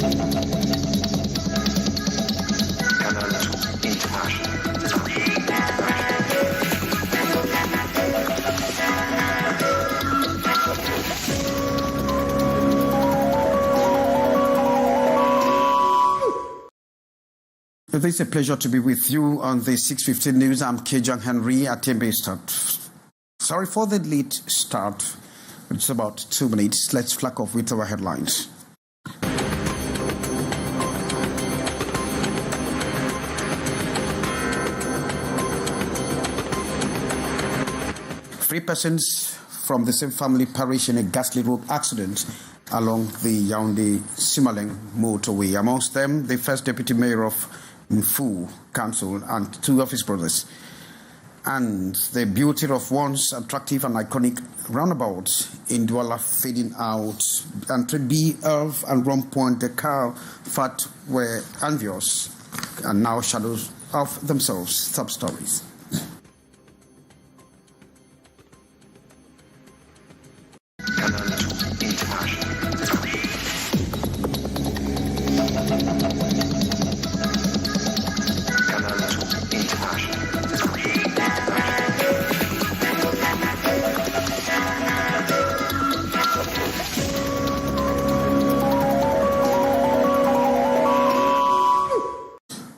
It is a pleasure to be with you on the 6:15 news. I'm Kejang Henry at TMB Start. Sorry for the late start. It's about 2 minutes. Let's flag off with our headlines. Three persons from the same family perished in a ghastly road accident along the Yaoundé-Simaleng motorway. Amongst them, the first deputy mayor of Mtime Council and two of his brothers. And the beauty of once attractive and iconic roundabouts in Douala fading out. Entry B, Earth and Rum Point, the car fat were envious and now shadows of themselves. Sub-stories.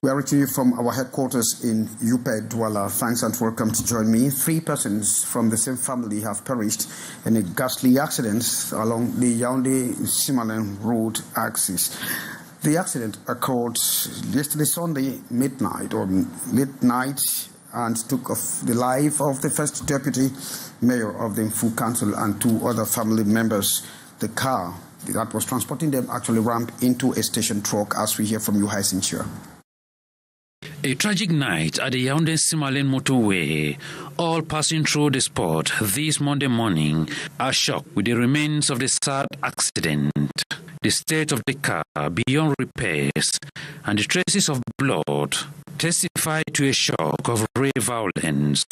We are reaching you from our headquarters in Yupe, Douala. Thanks and welcome to join me. Three persons from the same family have perished in a ghastly accident along the Yaoundé-Simaleng road axis. The accident occurred yesterday Sunday midnight or late night and took the life of the first deputy mayor of the Mtime Council and two other family members. The car that was transporting them actually rammed into a station truck, as we hear from you, Hyacinthia. A tragic night at the Yaoundé-Simaleng motorway. All passing through the spot this Monday morning are shocked with the remains of the sad accident. The state of the car beyond repairs and the traces of blood testify to a shock of rare violence.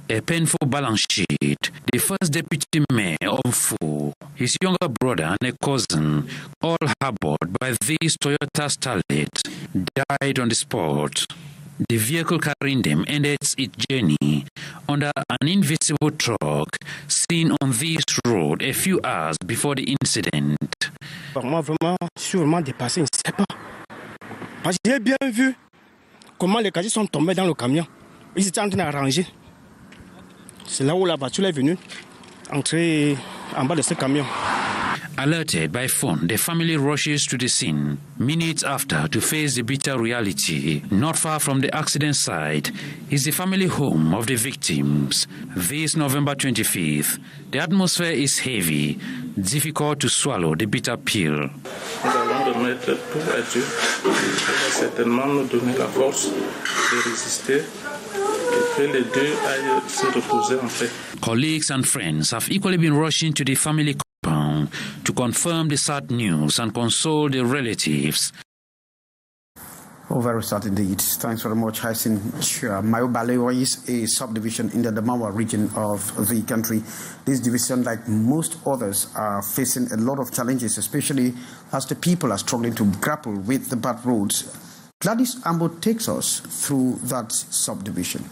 A painful balance sheet. The first deputy mayor of Mtime, his younger brother and a cousin, all harbored by this Toyota starlet, died on the spot. The vehicle carrying them ended its journey under an invisible truck seen on this road a few hours before the incident. Moi, vraiment, je suis vraiment dépassé, je ne sais pas. Parce que j'ai bien vu comment les casiers sont tombés dans le camion. Ils étaient en train d'arranger. C'est là où la voiture est venue entrer en bas de ce camion. Alerted by phone, the family rushes to the scene minutes after to face the bitter reality. Not far from the accident site is the family home of the victims. This November 25th, the atmosphere is heavy, difficult to swallow the bitter pill. Nous allons remettre tout à Dieu. Il va certainement nous donner la force de résister et que les deux aillent se reposer en paix. Colleagues and friends have equally been rushing to the family compound to confirm the sad news and console the relatives. Oh, very sad indeed. Thanks very much, Hyacinthia. Mayobalewa is a subdivision in the Damawa region of the country. This division, like most others, are facing a lot of challenges, especially as the people are struggling to grapple with the bad roads. Gladys Ambo takes us through that subdivision.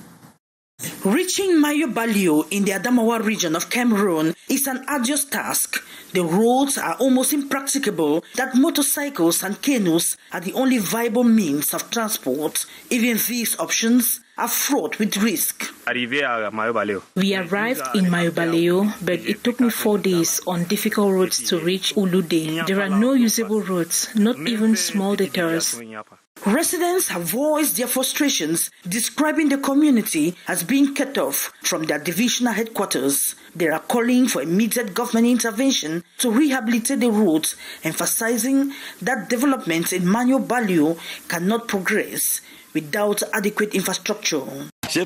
Reaching Mayobalio in the Adamawa region of Cameroon is an arduous task. The roads are almost impracticable, that motorcycles and canoes are the only viable means of transport. Even these options are fraught with risk. We arrived in Mayobalio, but it took me 4 days on difficult roads to reach Ulude. There are no usable roads, not even small detours. Residents have voiced their frustrations, describing the community as being cut off from their divisional headquarters. They are calling for immediate government intervention to rehabilitate the roads, emphasizing that developments in Mayobalio cannot progress without adequate infrastructure. I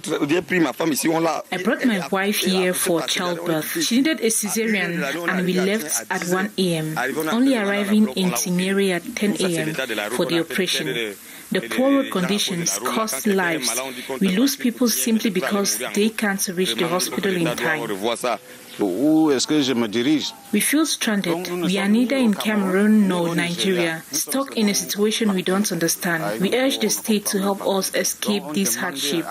brought my wife here for childbirth. She needed a cesarean and we left at 1 a.m., only arriving in Tineri at 10 a.m. for the operation. The poor road conditions cost lives. We lose people simply because they can't reach the hospital in time. We feel stranded. We are neither in Cameroon nor Nigeria, stuck in a situation we don't understand. We urge the state to help us escape this hardship.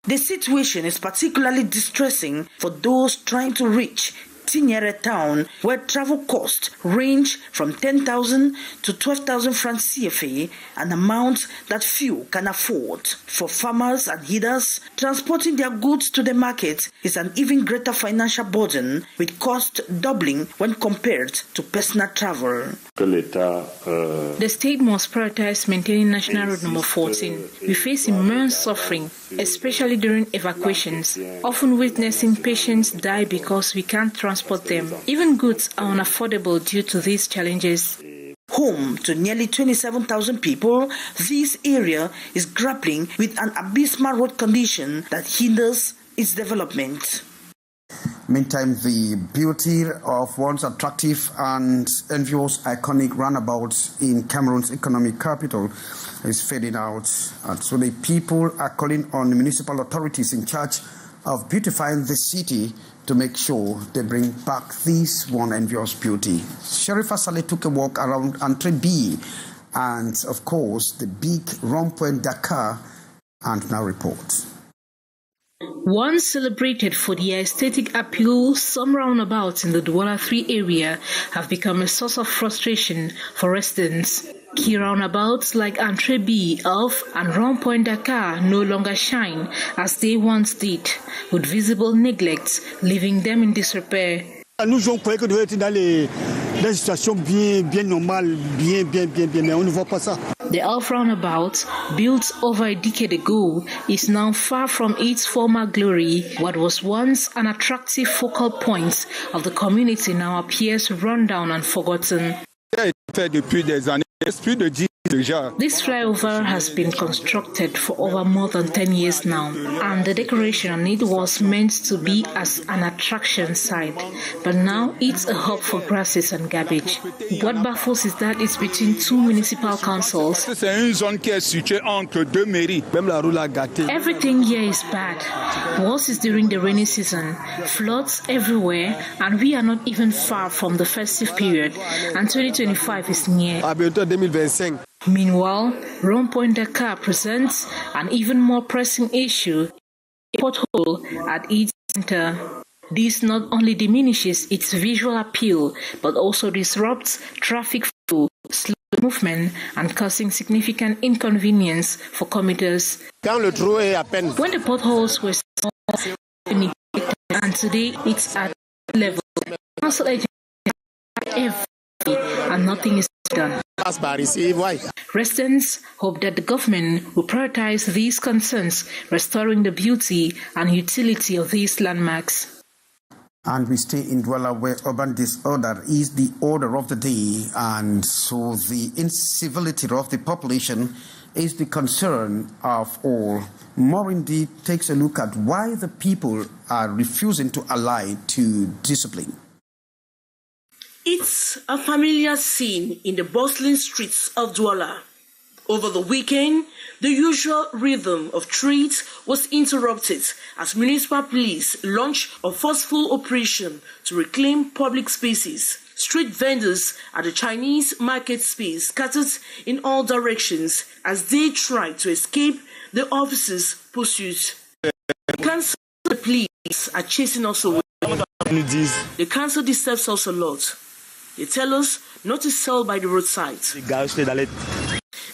The situation is particularly distressing for those trying to reach Tignere town, where travel costs range from 10,000 to 12,000 francs CFA, an amount that few can afford. For farmers and headers, transporting their goods to the market is an even greater financial burden, with cost doubling when compared to personal travel. The state must prioritize maintaining National Road number 14. We face immense suffering, especially during evacuations, often witnessing patients die because we can't transport them. Even goods are unaffordable due to these challenges. Home to nearly 27,000 people, this area is grappling with an abysmal road condition that hinders its development. Meantime, the beauty of once attractive and envious iconic roundabouts in Cameroon's economic capital is fading out. And so the people are calling on the municipal authorities in charge of beautifying the city to make sure they bring back this one envious beauty. Sheriff Asale took a walk around Entrée B and, of course, the big Rond-Point Dakar, and now reports. Once celebrated for their aesthetic appeal, some roundabouts in the Douala 3 area have become a source of frustration for residents. Key roundabouts like Entrée B, Elf, and Rond-Point Dakar no longer shine as they once did, with visible neglect, leaving them in disrepair. Nous on croyait que devait être dans des situations bien normales, bien, mais on ne voit pas ça. The Elf roundabout, built over a decade ago, is now far from its former glory. What was once an attractive focal point of the community now appears run down and forgotten. This flyover has been constructed for over more than 10 years now, and the decoration on it was meant to be as an attraction site, but now it's a hub for grasses and garbage. What baffles is that it's between two municipal councils. Everything here is bad. Worse is during the rainy season, floods everywhere, and we are not even far from the festive period, and 2025 is near. Meanwhile, Rond-Point Dakar presents an even more pressing issue, a pothole at its center. This not only diminishes its visual appeal, but also disrupts traffic flow, slow movement, and causing significant inconvenience for commuters. When the potholes were small, and today it's at level, council agencies are and nothing is done. Residents hope that the government will prioritize these concerns, restoring the beauty and utility of these landmarks. And we stay in Douala, where urban disorder is the order of the day, and so the incivility of the population is the concern of all. More indeed takes a look at why the people are refusing to ally to discipline. It's a familiar scene in the bustling streets of Douala. Over the weekend, the usual rhythm of treats was interrupted as municipal police launched a forceful operation to reclaim public spaces. Street vendors at the Chinese market space scattered in all directions as they tried to escape the officers' pursuit. The council and the police are chasing us away. The council deserves us a lot. They tell us not to sell by the roadside.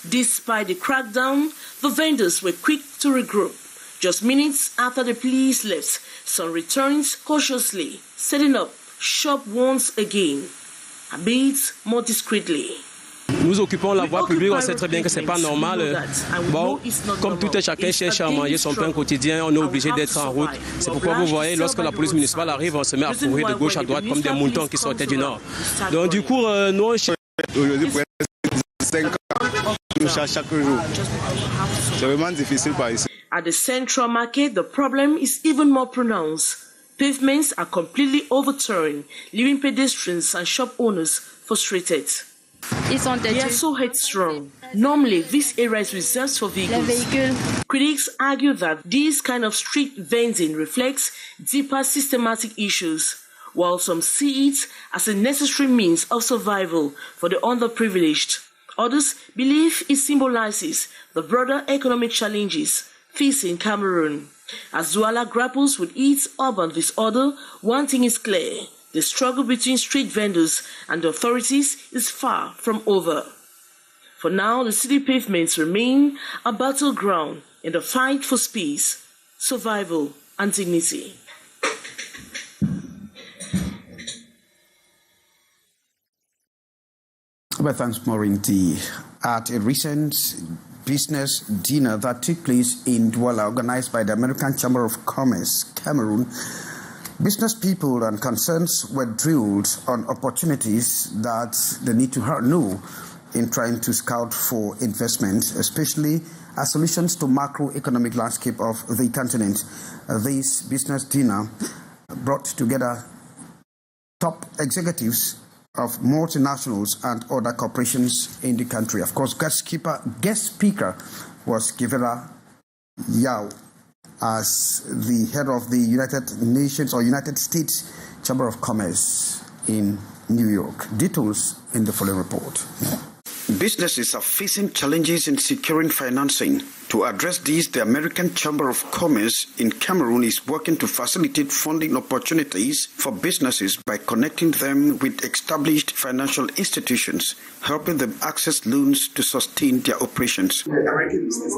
Despite the crackdown, the vendors were quick to regroup. Just minutes after the police left, some returned cautiously, setting up shop once again, a bit more discreetly. Nous occupons la voie publique, on sait très bien que c'est pas normal. Bon, comme tout chacun cherche à manger son pain quotidien, on est obligé d'être en route. C'est pourquoi vous voyez, lorsque la police municipale arrive, on se met à courir de gauche à droite comme des moutons qui sortaient du nord. Donc du coup, nous aujourd'hui pour 5 ans, nous cherchons chaque jour. C'est vraiment difficile par ici. At the central market, the problem is even more pronounced. Pavements are completely overturned, leaving pedestrians and shop owners frustrated. They are so headstrong. Normally, this area is reserved for vehicles. Critics argue that this kind of street vending reflects deeper systematic issues. while some see it as a necessary means of survival for the underprivileged. Others believe it symbolizes the broader economic challenges facing Cameroon. As Douala grapples with its urban disorder, one thing is clear: the struggle between street vendors and the authorities is far from over. For now, the city pavements remain a battleground in the fight for space, survival, and dignity. Well, thanks, Maureen T. At a recent business dinner that took place in Douala, organized by the American Chamber of Commerce, Cameroon, business people and concerns were drilled on opportunities that they need to know in trying to scout for investment, especially as solutions to macroeconomic landscape of the continent. This business dinner brought together top executives of multinationals and other corporations in the country. Of course, guest speaker was Givera Yao as the head of the United Nations or United States Chamber of Commerce in New York. Details in the following report. Businesses are facing challenges in securing financing. To address these, the American Chamber of Commerce in Cameroon is working to facilitate funding opportunities for businesses by connecting them with established financial institutions, helping them access loans to sustain their operations. The American business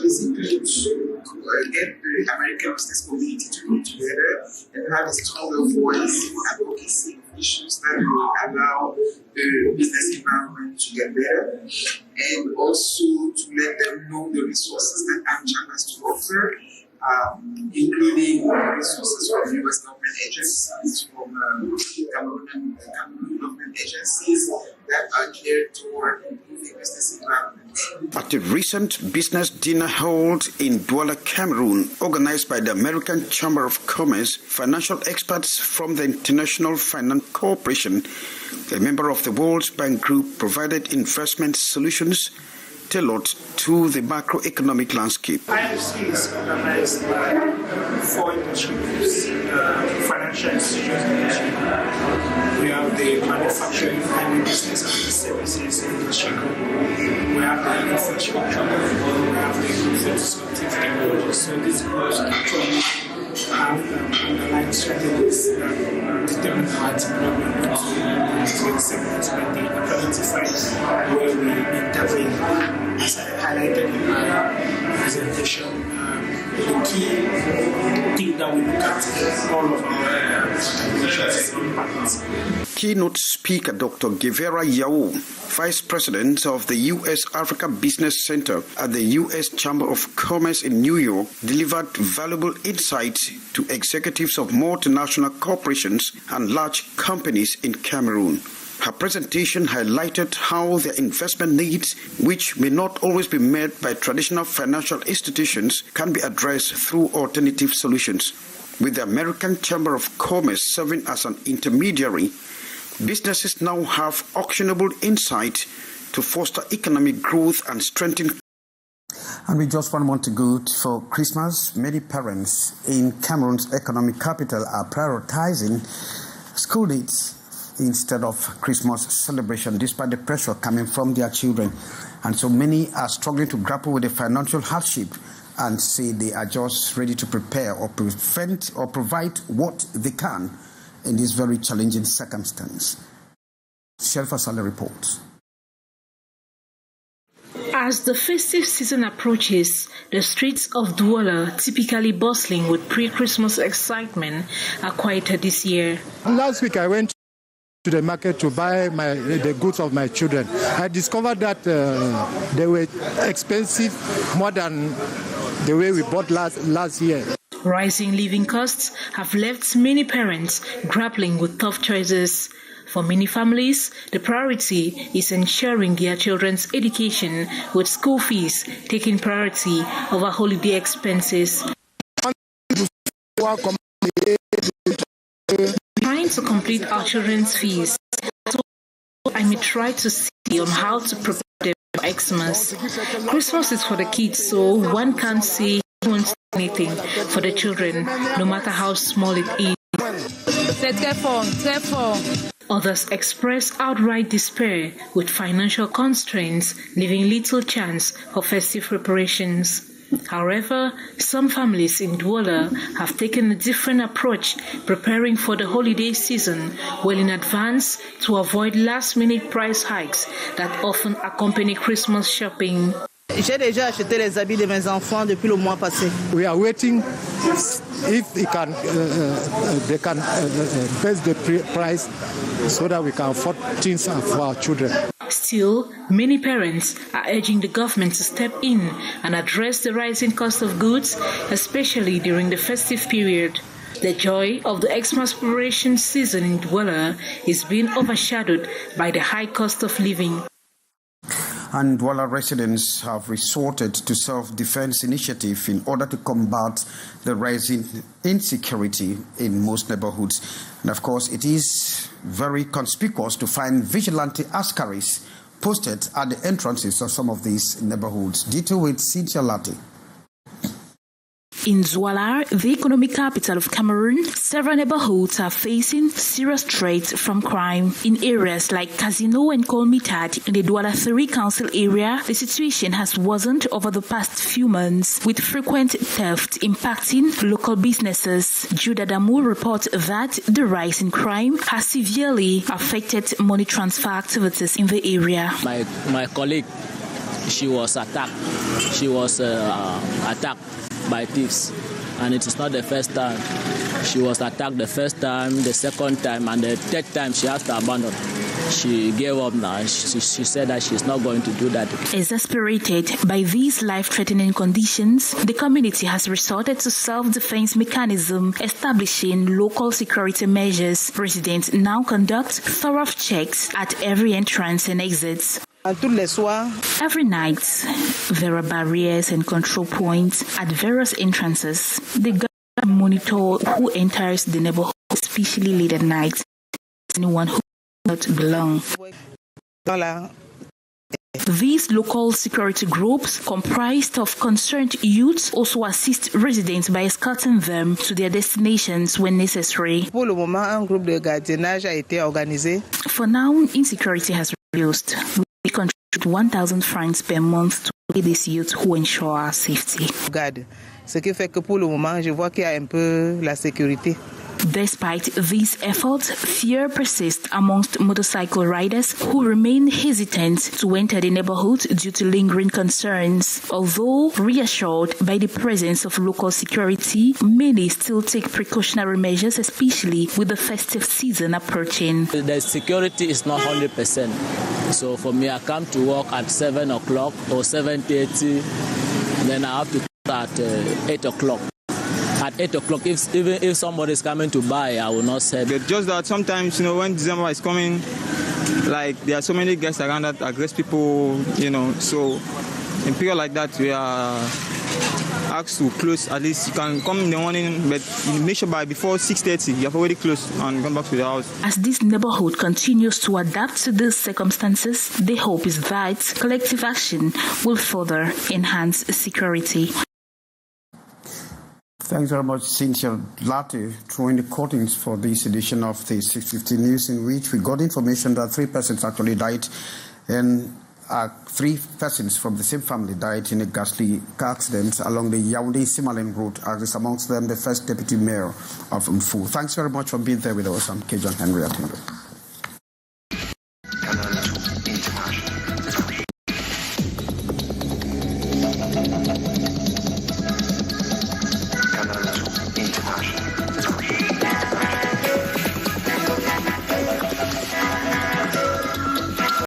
is important to get the American business community to come together and have a stronger voice for advocacy issues that will allow the business environment to get better, and also to let them know the resources that AmCham has to offer, including resources from U.S. government agencies, from Cameroon government agencies that are geared toward improving business environment. At a recent business dinner held in Douala, Cameroon, organized by the American Chamber of Commerce, financial experts from the International Finance Corporation, a member of the World Bank Group, provided investment solutions tailored to the macroeconomic landscape. IFC is organized by 4 industry groups, financial institutions industry group. We have the manufacturing and business and services industry group. We have the infrastructure group. We have the disruptive technology. So these groups actually have underlying strategies that determine how to develop different segments that they identify where we intervene. As I highlighted in my presentation, the key thing that we look at all of our organizations is impact. Keynote speaker Dr. Givera Yao, Vice President of the U.S. Africa Business Center at the U.S. Chamber of Commerce in New York, delivered valuable insights to executives of multinational corporations and large companies in Cameroon. Her presentation highlighted how their investment needs, which may not always be met by traditional financial institutions, can be addressed through alternative solutions. With the American Chamber of Commerce serving as an intermediary, businesses now have actionable insight to foster economic growth and strengthen. And with just 1 month to go for Christmas, many parents in Cameroon's economic capital are prioritizing school dates instead of Christmas celebration, despite the pressure coming from their children. And so many are struggling to grapple with the financial hardship and say they are just ready to prepare or prevent or provide what they can in this very challenging circumstance. Shelfa Saleh reports. As the festive season approaches, the streets of Douala, typically bustling with pre-Christmas excitement, are quieter this year. Last week I went to the market to buy the goods of my children. I discovered that they were expensive more than the way we bought last year. Rising living costs have left many parents grappling with tough choices. For many families, the priority is ensuring their children's education, with school fees taking priority over holiday expenses. Trying to complete our children's fees, so I may try to see on how to prepare them for Xmas. Christmas is for the kids, so one can't say anything for the children, no matter how small it is. C'est très fort, très fort. Others express outright despair with financial constraints, leaving little chance for festive preparations. However, some families in Douala have taken a different approach, preparing for the holiday season well in advance to avoid last-minute price hikes that often accompany Christmas shopping. J'ai déjà acheté les habits de mes enfants depuis le mois passé. We are waiting if they can base the price so that we can afford things for our children. Still, many parents are urging the government to step in and address the rising cost of goods, especially during the festive period. The joy of the Xmas preparation season in Douala is being overshadowed by the high cost of living. And Douala residents have resorted to self-defense initiative in order to combat the rising insecurity in most neighborhoods. And of course, it is very conspicuous to find vigilante askaris posted at the entrances of some of these neighborhoods. Detail with Cynthia Latte. In Douala, the economic capital of Cameroon, several neighborhoods are facing serious threats from crime. In areas like Casino and Kolmitad in the Douala 3 Council area, the situation has worsened over the past few months, with frequent theft impacting local businesses. Judah Damu reports that the rise in crime has severely affected money transfer activities in the area. My colleague, she was attacked. She was attacked by thieves, and it is not the first time. She was attacked the first time, the second time, and the third time she has to abandon. She gave up now. She said that she's not going to do that. Exasperated by these life-threatening conditions, the community has resorted to self-defense mechanism, establishing local security measures. Residents now conduct thorough checks at every entrance and exits. Every night, there are barriers and control points at various entrances. The government monitor who enters the neighborhood, especially late at night. Anyone who does not belong. These local security groups, comprised of concerned youths, also assist residents by escorting them to their destinations when necessary. For now, insecurity has reduced. We contribute 1,000 francs per month to pay these youths who ensure our safety. Despite these efforts, fear persists amongst motorcycle riders who remain hesitant to enter the neighborhood due to lingering concerns. Although reassured by the presence of local security, many still take precautionary measures, especially with the festive season approaching. The security is not 100%. So for me, I come to work at 7 o'clock or 7:30, then I have to start at 8 o'clock. At 8 o'clock, even if somebody is coming to buy, I will not sell. But just that sometimes, when December is coming, like there are so many guests around that aggress people, so in period like that, we are asked to close. At least you can come in the morning, but make sure by before 6:30, you have already closed and gone back to the house. As this neighborhood continues to adapt to these circumstances, the hope is that collective action will further enhance security. Thanks very much, Cynthia Latte, drawing the curtains for this edition of the 650 News, in which we got information that 3 persons actually died, and 3 persons from the same family died in a ghastly car accident along the Yaoundé-Simalen route, as amongst them the first deputy mayor of Mfu. Thanks very much for being there with us. I'm Kejon Henry Atindo. Canal International.